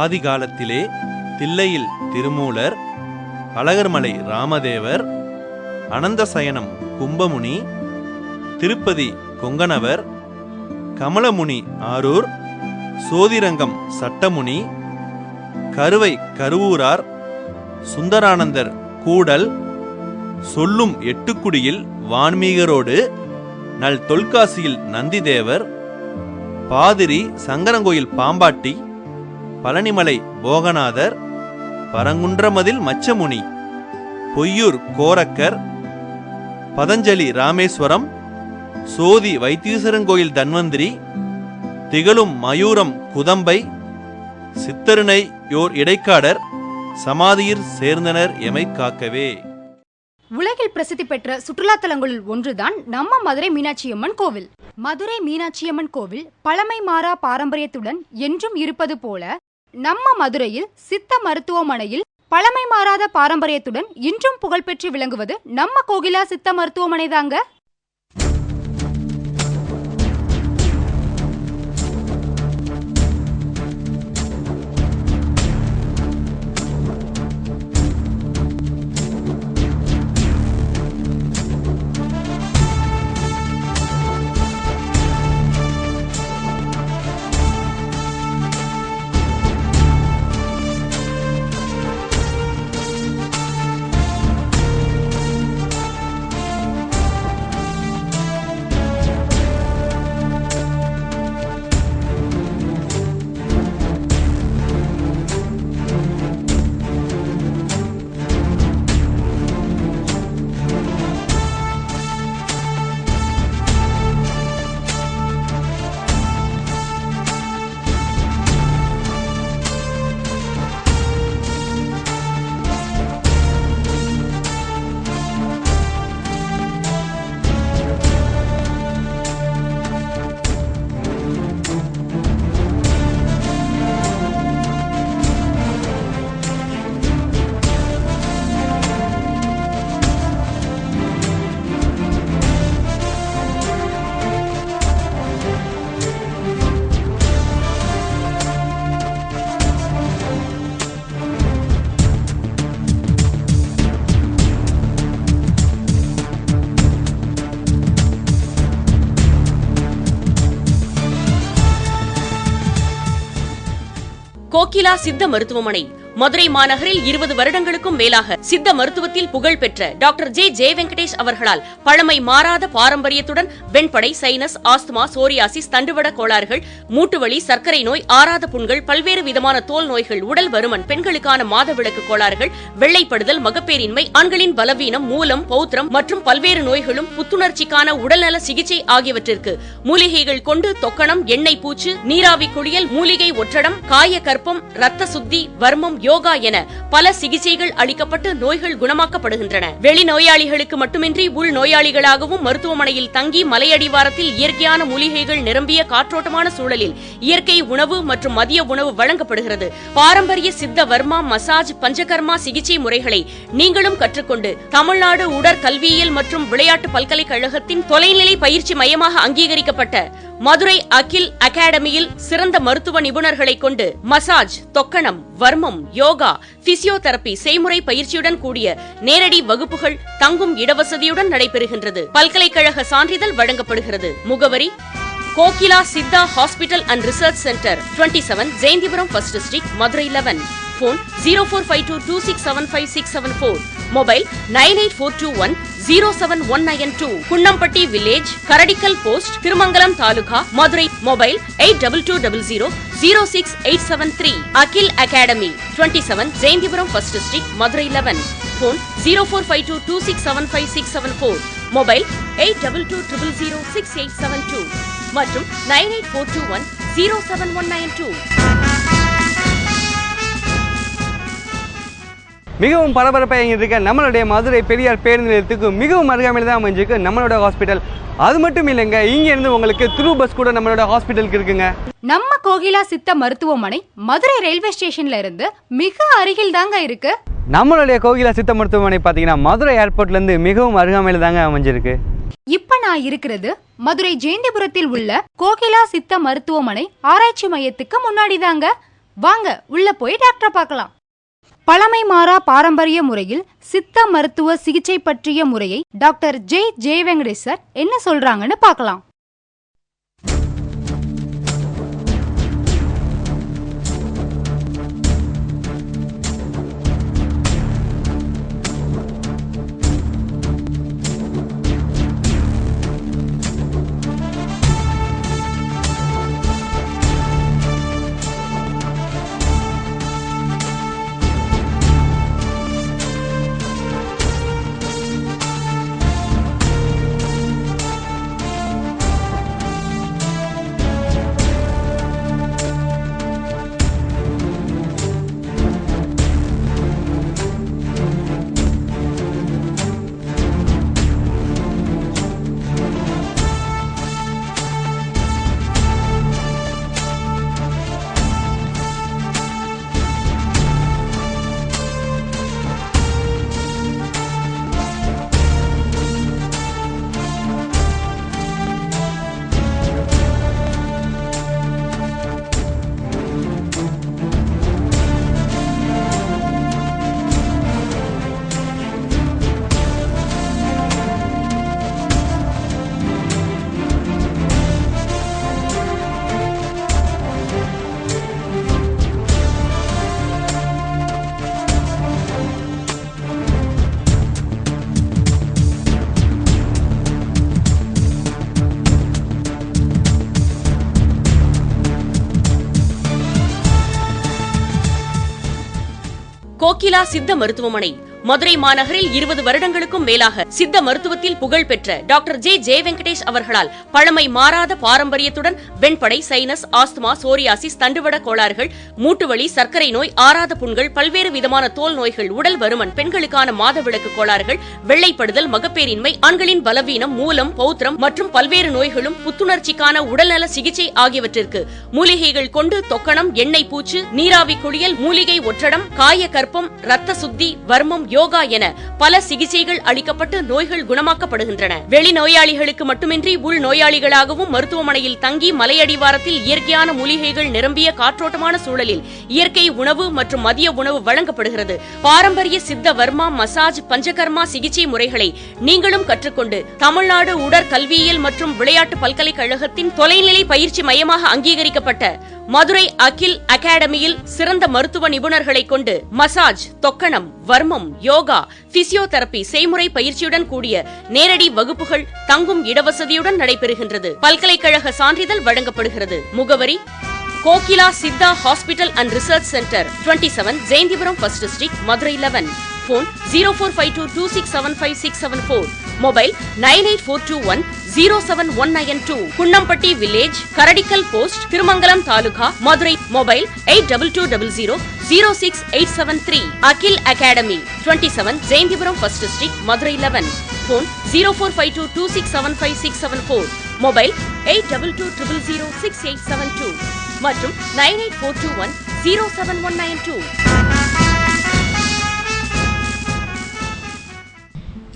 ஆதி காலத்திலே தில்லையில் திருமூலர், அழகர்மலை ராமதேவர், அனந்தசயனம் கும்பமுனி, திருப்பதி கொங்கணவர், கமலமுனி ஆரூர், சோதிரங்கம் சட்டமுனி, கருவை கருவூரார், சுந்தரானந்தர் கூடல், சொல்லும் எட்டுக்குடியில் வான்மீகரோடு, நல் தொல்காசியில் நந்திதேவர், பாதிரி சங்கரங்கோயில் பாம்பாட்டி, பழனிமலை போகநாதர், பரங்குன்றமதில் மச்சமுனி, பொய்யூர் கோரக்கர், பதஞ்சலி ராமேஸ்வரம், சோதி வைத்தீஸ்வரங்கோயில் தன்வந்திரி, திகழும் மயூரம் குதம்பை, சித்தருணை யோர் இடைக்காடர், சமாதியில் சேர்ந்தனர் எமை காக்கவே. உலகில் பிரசித்தி பெற்ற சுற்றுலா தலங்களில் ஒன்றுதான் நம்ம மதுரை மீனாட்சியம்மன் கோவில். மதுரை மீனாட்சியம்மன் கோவில் பழமை மாறா பாரம்பரியத்துடன் என்றும் இருப்பது போல, நம்ம மதுரையில் சித்த மருத்துவமனையில் பழமை மாறாத பாரம்பரியத்துடன் இன்றும் புகழ்பெற்று விளங்குவது நம்ம கோகிலா சித்த மருத்துவமனை தாங்க. கோகிலா சித்த மருத்துவமனை மதுரை மாநகரில் 20 வருடங்களுக்கும் மேலாக சித்த மருத்துவத்தில் புகழ் பெற்ற டாக்டர் ஜே வெங்கடேஷ் அவர்களால் பழமை மாறாத பாரம்பரியத்துடன் வெண்படை, சைனஸ், ஆஸ்துமா, சோரியாசிஸ், தண்டுவட கோளாறுகள், மூட்டுவலி, சர்க்கரை நோய், ஆறாத புண்கள், பல்வேறு விதமான தோல் நோய்கள், உடல் பருமன், பெண்களுக்கான மாதவிலக்கு கோளாறுகள், வெள்ளைப்படுதல், மகப்பேரின்மை, ஆண்களின் பலவீனம், மூலம், பௌத்திரம் மற்றும் பல்வேறு நோய்களும், புத்துணர்ச்சிக்கான உடல்நல சிகிச்சை ஆகியவற்றிற்கு மூலிகைகள் கொண்டு தொக்கணம், எண்ணெய் பூச்சு, நீராவி குளியல், மூலிகை ஒற்றடம், காய கற்பம், ரத்த சுத்தி, வர்மம், யோகா என பல சிகிச்சைகள் அளிக்கப்பட்டு நோய்கள் குணமாக்கப்படுகின்றன. வெளி நோயாளிகளுக்கு மட்டுமின்றி உள் நோயாளிகளாகவும் மருத்துவமனையில் தங்கி மலையடிவாரத்தில் இயற்கையான மூலிகைகள் நிரம்பிய காற்றோட்டமான சூழலில் இயற்கை உணவு மற்றும் மதிய உணவு வழங்கப்படுகிறது. பாரம்பரிய சித்த வர்மா, மசாஜ், பஞ்சகர்மா சிகிச்சை முறைகளை நீங்களும் கற்றுக்கொண்டு தமிழ்நாடு உடற்கல்வியியல் மற்றும் விளையாட்டு பல்கலைக்கழகத்தின் தொலைநிலை பயிற்சி மையமாக அங்கீகரிக்கப்பட்ட மதுரை அகில் அகாடமியில் சிறந்த மருத்துவ நிபுணர்களை கொண்டு மசாஜ், தொக்கணம், வர்மம், யோகா, பிசியோதெரபி செய்முறை பயிற்சியுடன் கூடிய நேரடி வகுப்புகள் தங்கும் இடவசதியுடன் நடைபெறுகின்றது. பல்கலைக்கழக சான்றிதழ் வழங்கப்படுகிறது. முகவரி: Kokila Siddha hospital and research centre, 27, Jayanthipuram, 1st district, Madurai 11. Phone 0452267567 Mobile 9842107192. Kunnampatti village, Karadikkal post, Thirumangalam taluka, Madurai. Mobile 8200068773. Akhil academy 27, Jayanthipuram, 1st district, Madurai 11. Phone 0452267567 Mobile 8220068772 மற்றும் 9842107192. மிகவும் பரபரப்பாக இருக்க நம்மளுடைய மதுரை பெரியார் பேருந்து நிலையத்துக்கு மிகவும் அருகாமையில் தான் அமைஞ்சிருக்கு நம்மளோட ஹாஸ்பிட்டல். அது மட்டும் இல்லைங்க, இங்கேருந்து உங்களுக்கு த்ரூ பஸ் கூட நம்மளோட ஹாஸ்பிட்டலுக்கு இருக்குங்க. நம்ம கோகிலா சித்த மருத்துவமனை மதுரை ரயில்வே ஸ்டேஷன்ல இருந்து மிக அருகில் தாங்க இருக்கு. நம்மளுடைய கோகிலா சித்த மருத்துவமனை பார்த்தீங்கன்னா மதுரை ஏர்போர்ட்லேருந்து மிகவும் அருகாமையில் தாங்க அமைஞ்சிருக்கு. இப்ப நான் இருக்கிறது மதுரை ஜெயந்திபுரத்தில் உள்ள கோகிலா சித்த மருத்துவமனை ஆராய்ச்சி மையத்துக்கு முன்னாடி தாங்க. வாங்க உள்ள போய் டாக்டரை பார்க்கலாம். பழமை மாறா பாரம்பரிய முறையில் சித்த மருத்துவ சிகிச்சை பற்றிய முறையை டாக்டர் ஜே வெங்கடேஷ் சார் என்ன சொல்றாங்கன்னு பார்க்கலாம். கோகிலா சித்த மருத்துவமனை மதுரை மாநகரில் 20 வருடங்களுக்கும் மேலாக சித்த மருத்துவத்தில் புகழ் பெற்ற டாக்டர் ஜே வெங்கடேஷ் அவர்களால் பழமை மாறாத பாரம்பரியத்துடன் வெண்படை, சைனஸ், ஆஸ்துமா, சோரியாசிஸ், தண்டுவட கோளாறுகள், மூட்டுவலி, சர்க்கரை நோய், ஆறாத புண்கள், பல்வேறு விதமான தோல் நோய்கள், உடல் பருமன், பெண்களுக்கான மாதவிலக்கு கோளாறுகள், வெள்ளைப்படுதல், மகப்பேரின்மை, ஆண்களின் பலவீனம், மூலம், பௌத்திரம் மற்றும் பல்வேறு நோய்களும், புத்துணர்ச்சிக்கான உடல்நல சிகிச்சை ஆகியவற்றிற்கு மூலிகைகள் கொண்டு தொக்கணம், எண்ணெய் பூச்சு, நீராவி குளியல், மூலிகை ஒற்றடம், காய கற்பம், ரத்த சுத்தி, வர்மம், யோகா என பல சிகிச்சைகள் அளிக்கப்பட்டு நோய்கள் குணமாக்கப்படுகின்றன. வெளி நோயாளிகளுக்கு மட்டுமின்றி உள் நோயாளிகளாகவும் மருத்துவமனையில் தங்கி மலையடிவாரத்தில் இயற்கையான மூலிகைகள் நிரம்பிய காற்றோட்டமான சூழலில் இயற்கை உணவு மற்றும் மதிய உணவு வழங்கப்படுகிறது. பாரம்பரிய சித்த வர்மா, மசாஜ், பஞ்சகர்மா சிகிச்சை முறைகளை நீங்களும் கற்றுக்கொண்டு தமிழ்நாடு உடற்கல்வியியல் மற்றும் விளையாட்டு பல்கலைக்கழகத்தின் தொலைநிலை பயிற்சி மையமாக அங்கீகரிக்கப்பட்ட மதுரை அகில் அகாடமியில் சிறந்த மருத்துவ நிபுணர்களை கொண்டு மசாஜ், தொக்கணம், வர்மம், யோகா, பிசியோதெரபி செய்முறை பயிற்சியுடன் கூடிய நேரடி வகுப்புகள் தங்கும் இடவசதியுடன் நடைபெறுகின்றது. பல்கலைக்கழக சான்றிதழ் வழங்கப்படுகிறது. முகவரி: Kokila Siddha hospital and research centre, 27 Jayanthipuram, 1st district, Madurai 11. Phone 0452267564. Mobile 9842107192. Kunnampatti village, Karadikkal post, Thirumangalam taluka, Madurai. Mobile 8220068773. Akhil academy, 27 Jayanthipuram, 1st district, Madurai 11. Phone 0452267564. Mobile 8220068772 மற்றும் 9842107192.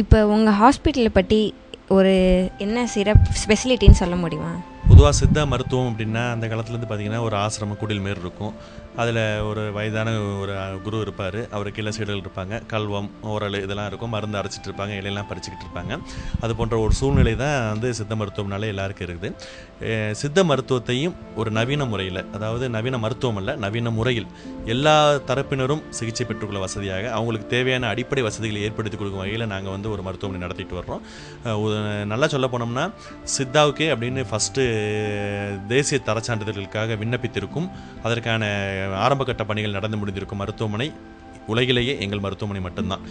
இப்போ உங்கள் ஹாஸ்பிட்டலை பற்றி ஒரு என்ன ஸ்பெசிலிட்டின்னு சொல்ல முடியுமா? பொதுவாக சித்தா மருத்துவம் அப்படின்னா அந்த காலத்துலேருந்து பார்த்தீங்கன்னா ஒரு ஆசிரம குடில் மாரி இருக்கும். அதில் ஒரு வயதான ஒரு குரு இருப்பார், அவர் கீழே சீடர்கள் இருப்பாங்க, கல்வம், ஓரல் இதெல்லாம் இருக்கும், மருந்து அரைச்சிட்டு இருப்பாங்க, இலையெல்லாம் பறிச்சுக்கிட்டு இருப்பாங்க. அது போன்ற ஒரு சூழ்நிலை தான் வந்து சித்த மருத்துவம்னாலே எல்லாருக்கும் இருக்குது. சித்த மருத்துவத்தையும் ஒரு நவீன முறையில், அதாவது நவீன மருத்துவம் அல்ல, நவீன முறையில் எல்லா தரப்பினரும் சிகிச்சை பெற்றுக்கொள்ள வசதியாக அவங்களுக்கு தேவையான அடிப்படை வசதிகளை ஏற்படுத்தி கொடுக்கும் வகையில் நாங்கள் வந்து ஒரு மருத்துவமனை நடத்திட்டு வர்றோம். நல்லா சொல்ல போனோம்னா சித்தாவுக்கே அப்படின்னு ஃபஸ்ட்டு தேசிய தரச்சான்றிதழ்களுக்காக விண்ணப்பித்திருக்கும், அதற்கான ஆரம்பகட்ட பணிகள் நடந்து முடிந்திருக்கும் மருத்துவமனை உலகிலேயே எங்கள் மருத்துவமனை மட்டும்தான்.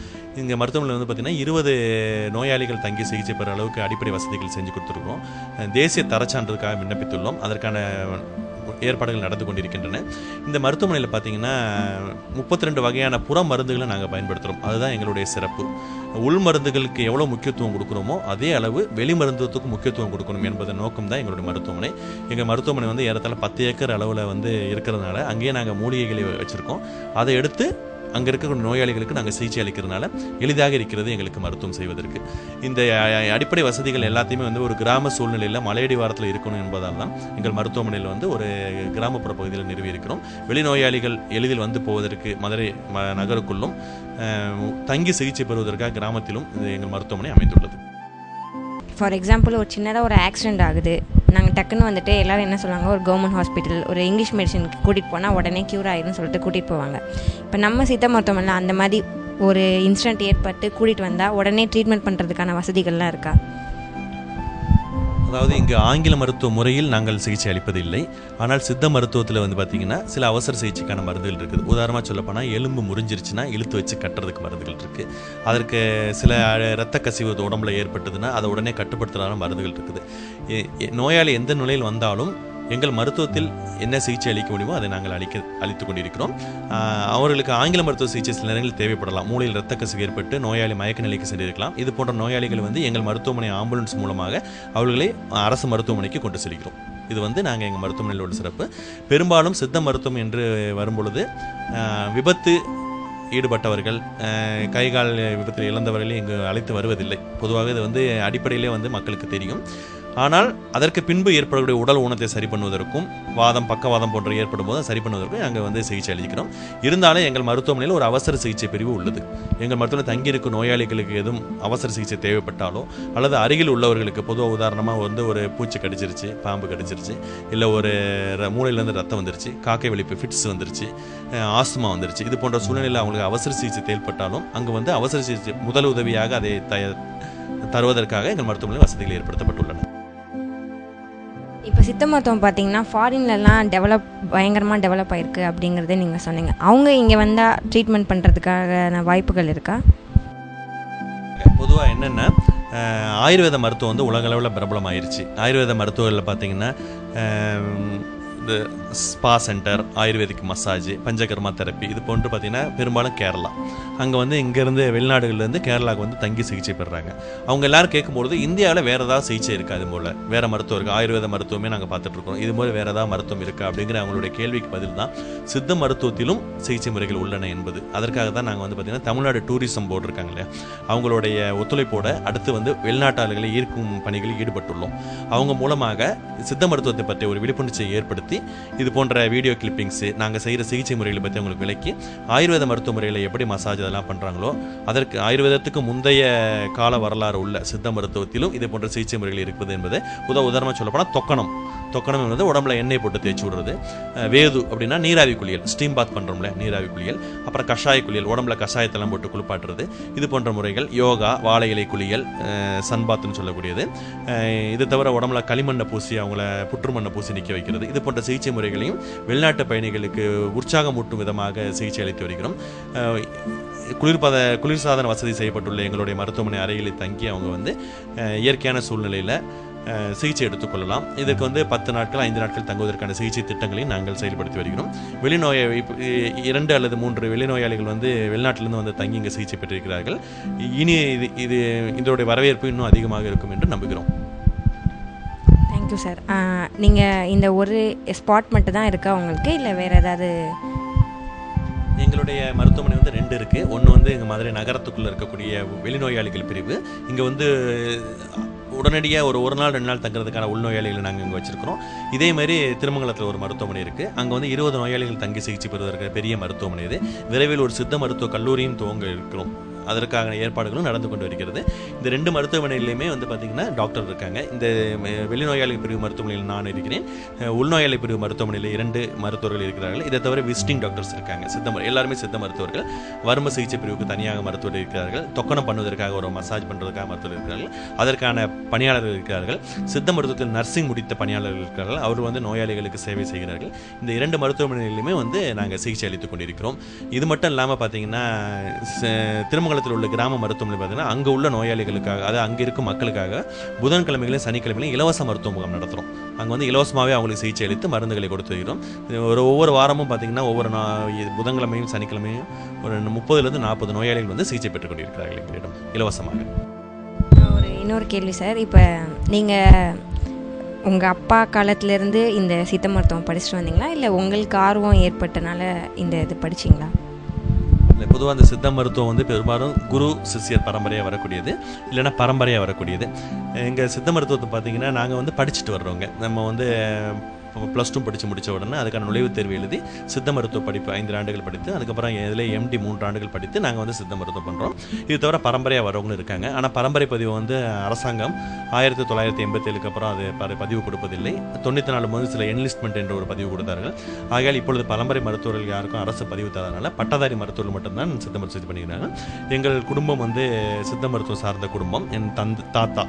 இங்கே மருத்துவமனை வந்து பார்த்திங்கன்னா 20 நோயாளிகள் தங்கி சிகிச்சை பெற அளவுக்கு அடிப்படை வசதிகள் செஞ்சு கொடுத்துருக்கோம். தேசிய தரச்சான்றிதழுக்காக விண்ணப்பித்துள்ளோம், அதற்கான ஏற்பாடுகள் நடந்து கொண்டிருக்கின்றன. இந்த மருத்துவமனையில் பார்த்திங்கன்னா 32 வகையான புற மருந்துகளை நாங்கள் பயன்படுத்துகிறோம். அதுதான் எங்களுடைய சிறப்பு. உள் மருந்துகளுக்கு எவ்வளோ முக்கியத்துவம் கொடுக்குறோமோ அதே அளவு வெளி மருத்துவத்துக்கு முக்கியத்துவம் கொடுக்கணும் என்பதன் நோக்கம் தான் எங்களுடைய மருத்துவமனை. எங்கள் மருத்துவமனை வந்து ஏறத்தாழ 10 ஏக்கர் அளவில் வந்து இருக்கிறதுனால அங்கேயே நாங்கள் மூலிகைகளை வச்சுருக்கோம். அதை எடுத்து அங்கே இருக்கக்கூடிய நோயாளிகளுக்கு நாங்கள் சிகிச்சை அளிக்கிறதுனால எளிதாக இருக்கிறது எங்களுக்கு மருத்துவம் செய்வதற்கு. இந்த அடிப்படை வசதிகள் எல்லாத்தையுமே வந்து ஒரு கிராம சூழ்நிலையில் மலையடிவாரத்தில் இருக்கணும் என்பதால் தான் எங்கள் மருத்துவமனையில் வந்து ஒரு கிராமப்புற பகுதியில் நிறுவி இருக்கிறோம். வெளிநோயாளிகள் எளிதில் வந்து போவதற்கு மதுரை நகருக்குள்ளும் தங்கி சிகிச்சை பெறுவதற்காக கிராமத்திலும் எங்கள் மருத்துவமனை அமைந்துள்ளது. ஃபார் எக்ஸாம்பிள் ஒரு சின்னதாக ஒரு ஆக்சிடென்ட் ஆகுது, நாங்கள் டக்குன்னு வந்துட்டு எல்லோரும் என்ன சொல்லுவாங்க, ஒரு கவர்மெண்ட் ஹாஸ்பிட்டல் ஒரு இங்கிலீஷ் மெடிசனுக்கு கூட்டிகிட்டு போனால் உடனே க்யூர் ஆகிடும்னு சொல்லிட்டு கூட்டிகிட்டு போவாங்க. இப்போ நம்ம சித்த மருத்துவமனையில் அந்த மாதிரி ஒரு இன்சிடென்ட் ஏற்பட்டு கூட்டிகிட்டு வந்தால் உடனே ட்ரீட்மெண்ட் பண்ணுறதுக்கான வசதிகள்லாம் இருக்கா? அதாவது இங்கே ஆங்கில மருத்துவ முறையில் நாங்கள் சிகிச்சை அளிப்பதில்லை. ஆனால் சித்த மருத்துவத்தில் வந்து பார்த்திங்கன்னா சில அவசர சிகிச்சைக்கான மருந்துகள் இருக்குது. உதாரணமாக சொல்லப்போனால் எலும்பு முறிஞ்சிருச்சுன்னா இழுத்து வச்சு கட்டுறதுக்கு மருந்துகள் இருக்குது. அதற்கு சில இரத்த கசிவு உடம்புல ஏற்பட்டதுன்னா அதை உடனே கட்டுப்படுத்துகிற மருந்துகள் இருக்குது. நோயாளி எந்த நிலையில் வந்தாலும் எங்கள் மருத்துவத்தில் என்ன சிகிச்சை அளிக்க முடியுமோ அதை நாங்கள் அளித்து கொண்டிருக்கிறோம். அவர்களுக்கு ஆங்கில மருத்துவ சிகிச்சை சில நேரங்களில் தேவைப்படலாம். மூளையில் இரத்த கசிவு ஏற்பட்டு நோயாளி மயக்க நிலைக்கு சென்றிருக்கலாம். இது போன்ற நோயாளிகள் வந்து எங்கள் மருத்துவமனை ஆம்புலன்ஸ் மூலமாக அவர்களை அரசு மருத்துவமனைக்கு கொண்டு செல்கிறோம். இது வந்து நாங்கள் எங்கள் மருத்துவமனையில் உள்ள சிறப்பு. பெரும்பாலும் சித்த மருத்துவம் என்று வரும்பொழுது விபத்து ஈடுபட்டவர்கள், கைகால் விபத்தில் இழந்தவர்களே இங்கு அழைத்து வருவதில்லை. பொதுவாக இது வந்து அடிப்படையிலே வந்து மக்களுக்கு தெரியும். ஆனால் அதற்கு பின்பு ஏற்படக்கூடிய உடல் ஊனத்தை சரி பண்ணுவதற்கும் வாதம் பக்கவாதம் போன்ற ஏற்படும் போது சரி பண்ணுவதற்கும் நாங்கள் வந்து சிகிச்சை அளிக்கிறோம். இருந்தாலும் எங்கள் மருத்துவமனையில் ஒரு அவசர சிகிச்சை பிரிவு உள்ளது. எங்கள் மருத்துவமனை தங்கியிருக்கும் நோயாளிகளுக்கு எதுவும் அவசர சிகிச்சை தேவைப்பட்டாலோ அல்லது அருகில் உள்ளவர்களுக்கு பொதுவாக உதாரணமாக வந்து ஒரு பூச்சி கடிச்சிருச்சு, பாம்பு கடிச்சிருச்சு, இல்லை ஒரு மூளையிலேருந்து ரத்தம் வந்துருச்சு, காக்கை வலிப்பு ஃபிட்ஸ் வந்துருச்சு, ஆஸ்துமா வந்துருச்சு, இது போன்ற சூழ்நிலையில் அவங்களுக்கு அவசர சிகிச்சை தேவைப்பட்டாலும் அங்கே வந்து அவசர சிகிச்சை முதல் உதவியாக அதை தருவதற்காக எங்கள் மருத்துவமனையில் வசதிகள் ஏற்படுத்தப்பட்டுள்ளன. இப்போ சித்த மருத்துவம் பார்த்தீங்கன்னா ஃபாரின்லலாம் பயங்கரமாக டெவலப் ஆகிருக்கு அப்படிங்கிறத நீங்கள் சொன்னீங்க. அவங்க இங்கே வந்தால் ட்ரீட்மெண்ட் பண்ணுறதுக்கான வாய்ப்புகள் இருக்கா? பொதுவாக என்னென்னா ஆயுர்வேத மருத்துவம் வந்து உலகளவில் பிரபலம் ஆயிடுச்சு. ஆயுர்வேத மருத்துவங்களில் பார்த்தீங்கன்னா இந்த spa centre, ayurvedic massage, Panchakarma therapy, இது போன்று பார்த்திங்கன்னா பெரும்பாலும் கேரளா. அங்கே வந்து இங்கேருந்து வெளிநாடுகள்லேருந்து கேரளாவுக்கு வந்து தங்கி சிகிச்சை பெறுறாங்க. அவங்க எல்லோரும் கேட்கும்பொழுது இந்தியாவில் வேறு ஏதாவது சிகிச்சை இருக்கா, அது போல் வேறு மருத்துவம் இருக்குது, ஆயுர்வேத மருத்துவமே நாங்கள் பார்த்துட்ருக்கோம், இது போல் வேறு ஏதாவது மருத்துவம் இருக்கா அப்படிங்கிற அவங்களுடைய கேள்விக்கு பதில் தான் சித்த மருத்துவத்திலும் சிகிச்சை முறைகள் உள்ளன என்பது. அதற்காக தான் நாங்கள் வந்து பார்த்திங்கன்னா தமிழ்நாடு டூரிசம் போர்டு இருக்காங்க இல்லையா, அவங்களுடைய ஒத்துழைப்போடு அடுத்து வந்து வெளிநாட்டாளர்களை ஈர்க்கும் பணிகளில் ஈடுபட்டுள்ளோம். அவங்க மூலமாக சித்த மருத்துவத்தை பற்றிய ஒரு விழிப்புணர்ச்சியை ஏற்படுத்தி இது போன்ற வீடியோ கிளிப்பிங்ஸு, நாங்கள் செய்கிற சிகிச்சை முறைகளை பற்றி அவங்களுக்கு விளக்கி ஆயுர்வேத மருத்துவ முறையில் எப்படி மசாஜ் அதெல்லாம் பண்ணுறாங்களோ அதற்கு ஆயுர்வேதத்துக்கு முந்தைய கால வரலாறு உள்ள சித்த மருத்துவத்திலும் இது போன்ற சிகிச்சை முறைகள் இருக்குது என்பது உதாரணமாக சொல்லப்போனால் தொக்கணம் என்பது உடம்புல எண்ணெய் போட்டு தேய்ச்சி விடுறது, வேது அப்படின்னா நீராவி குளியல், ஸ்டீம் பாத் பண்ணுறோம்ல நீராவி குளியல், அப்புறம் கஷாய குளியல், உடம்புல கஷாயத்தெல்லாம் போட்டு குளிப்பாட்டுறது, இது போன்ற முறைகள், யோகா, வாழை இலை குளியல், சன்பாத்துன்னு சொல்லக்கூடியது, இது தவிர உடம்புல களிமண்ணை பூசி அவங்கள புற்றுமண்ணை பூசி நிற்க வைக்கிறது, இது போன்ற சிகிச்சை முறைகளையும் வெளிநாட்டு பயணிகளுக்கு உற்சாகமூட்டும் விதமாக சிகிச்சை அளித்து வருகிறோம். குளிர்சாதன வசதி செய்யப்பட்டுள்ள எங்களுடைய மருத்துவமனை அறைகளில் தங்கி அவங்க வந்து இயற்கையான சூழ்நிலையில் சிகிச்சை எடுத்துக்கொள்ளலாம். இதுக்கு வந்து 10 நாட்கள் 5 நாட்கள் தங்குவதற்கான சிகிச்சை திட்டங்களையும் நாங்கள் செயல்படுத்தி வருகிறோம். வெளிநோயை 2 அல்லது 3 வெளிநோயாளிகள் வந்து வெளிநாட்டிலிருந்து வந்து தங்கி இங்கே சிகிச்சை பெற்றிருக்கிறார்கள். இனி இதனுடைய வரவேற்பு இன்னும் அதிகமாக இருக்கும் என்று நம்புகிறோம். Thank you sir. நீங்கள் இந்த ஒரு ஸ்பாட் மட்டும் தான் இருக்கா உங்களுக்கு, இல்லை வேறு ஏதாவது? எங்களுடைய மருத்துவமனை வந்து 2 இருக்குது. ஒன்று வந்து எங்கள் மதுரை நகரத்துக்குள்ளே இருக்கக்கூடிய வெளிநோயாளிகள் பிரிவு. இங்கே வந்து உடனடியாக ஒரு நாள் 2 நாள் தங்குறதுக்கான உள்நோயாளிகளை நாங்கள் இங்கே வச்சுருக்கிறோம். இதே மாதிரி திருமங்கலத்தில் ஒரு மருத்துவமனை இருக்குது. அங்கே வந்து 20 நோயாளிகள் தங்கி சிகிச்சை பெறுவதற்கு பெரிய மருத்துவமனை இது. விரைவில் ஒரு சித்த மருத்துவ கல்லூரியும் துவங்க இருக்கிறோம். அதற்கான ஏற்பாடுகளும் நடந்து கொண்டு வருகிறது. இந்த 2 மருத்துவமனையிலையுமே வந்து பார்த்திங்கன்னா டாக்டர் இருக்காங்க. இந்த வெளிநோயாளி பிரிவு மருத்துவமனையில் நான் இருக்கிறேன். உள்நோயாளி பிரிவு மருத்துவமனையில் 2 மருத்துவர்கள் இருக்கிறார்கள். இதை தவிர விசிட்டிங் டாக்டர்ஸ் இருக்காங்க. எல்லாருமே சித்த மருத்துவர்கள். வரும சிகிச்சை பிரிவுக்கு தனியாக மருத்துவர்கள் இருக்கிறார்கள். தொக்கணம் பண்ணுவதற்காக ஒரு மசாஜ் பண்ணுறதுக்காக மருத்துவர்கள் இருக்கிறார்கள். அதற்கான பணியாளர்கள் இருக்கிறார்கள். சித்த மருத்துவத்தில் நர்சிங் முடித்த பணியாளர்கள் இருக்கிறார்கள். அவர் வந்து நோயாளிகளுக்கு சேவை செய்கிறார்கள். இந்த 2 மருத்துவமனையிலுமே வந்து நாங்கள் சிகிச்சை அளித்துக் கொண்டிருக்கிறோம். இது மட்டும் இல்லாமல் பார்த்தீங்கன்னா திருமங்கலத்தில் உள்ள கிராம மருத்துவமனை பார்த்தீங்கன்னா அங்கே உள்ள நோயாளிகளுக்காக, அதாவது அங்கே இருக்கும் மக்களுக்காக புதன்கிழமைகளையும் சனிக்கிழமைகளையும் இலவச மருத்துவ முகாம் நடத்துகிறோம். அங்கே வந்து இலவசமாகவே அவங்களுக்கு சிகிச்சை அளித்து மருந்துகளை கொடுத்து வருகிறோம். ஒவ்வொரு வாரமும் பார்த்தீங்கன்னா ஒவ்வொரு புதன்கிழமையும் சனிக்கிழமையும் ஒரு 30 to 40 நோயாளிகள் வந்து சிகிச்சை பெற்றுக் கொண்டிருக்கிறார்கள் எங்களிடம் இலவசமாக. இன்னொரு கேள்வி சார், இப்போ நீங்கள் உங்கள் அப்பா காலத்திலேருந்து இந்த சித்த மருத்துவம் படிச்சுட்டு வந்தீங்களா, இல்லை உங்களுக்கு ஆர்வம் ஏற்பட்டனால இந்த இது படிச்சிங்களா? பொதுவாக அந்த சித்த மருத்துவம் வந்து பெரும்பாலும் குரு சிஷ்யர் பரம்பரையாக வரக்கூடியது, இல்லைன்னா பரம்பரையாக வரக்கூடியது. எங்கள் சித்த மருத்துவத்தை பார்த்தீங்கன்னா நாங்கள் வந்து படிச்சுட்டு வர்றோங்க. நம்ம வந்து +2 படித்து முடித்த உடனே அதுக்கான நுழைவுத் தேர்வு எழுதி சித்த மருத்துவ படிப்பு 5 ஆண்டுகள் படித்து, அதுக்கப்புறம் இதில் MD 3 ஆண்டுகள் படித்து நாங்கள் வந்து சித்த மருத்துவம் பண்ணுறோம். இது தவிர பரம்பரையாக வரவங்களும் இருக்காங்க. ஆனால் பரம்பரை பதிவு வந்து அரசாங்கம் 1987 அப்புறம் அது பதிவு கொடுப்பதில்லை. 94 போது சில என்லிஸ்ட்மெண்ட் என்ற ஒரு பதிவு கொடுத்தார்கள். ஆகையால் இப்பொழுது பரம்பரை மருத்துவர்கள் யாருக்கும் அரசு பதிவு தரதுனால பட்டதாரி மருத்துவர்கள் மட்டும்தான் சித்த மருத்துவம் பண்ணிக்கிறாங்க. எங்கள் குடும்பம் வந்து சித்த மருத்துவம் சார்ந்த குடும்பம். என் தாத்தா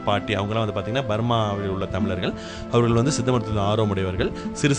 பாட்டி அவங்களாம் வந்து பார்த்திங்கன்னா பர்மாவில் உள்ள தமிழர்கள். அவர்கள் வந்து சித்த மருத்துவத்தில் ஆர்வமுடையவர்கள். சிறு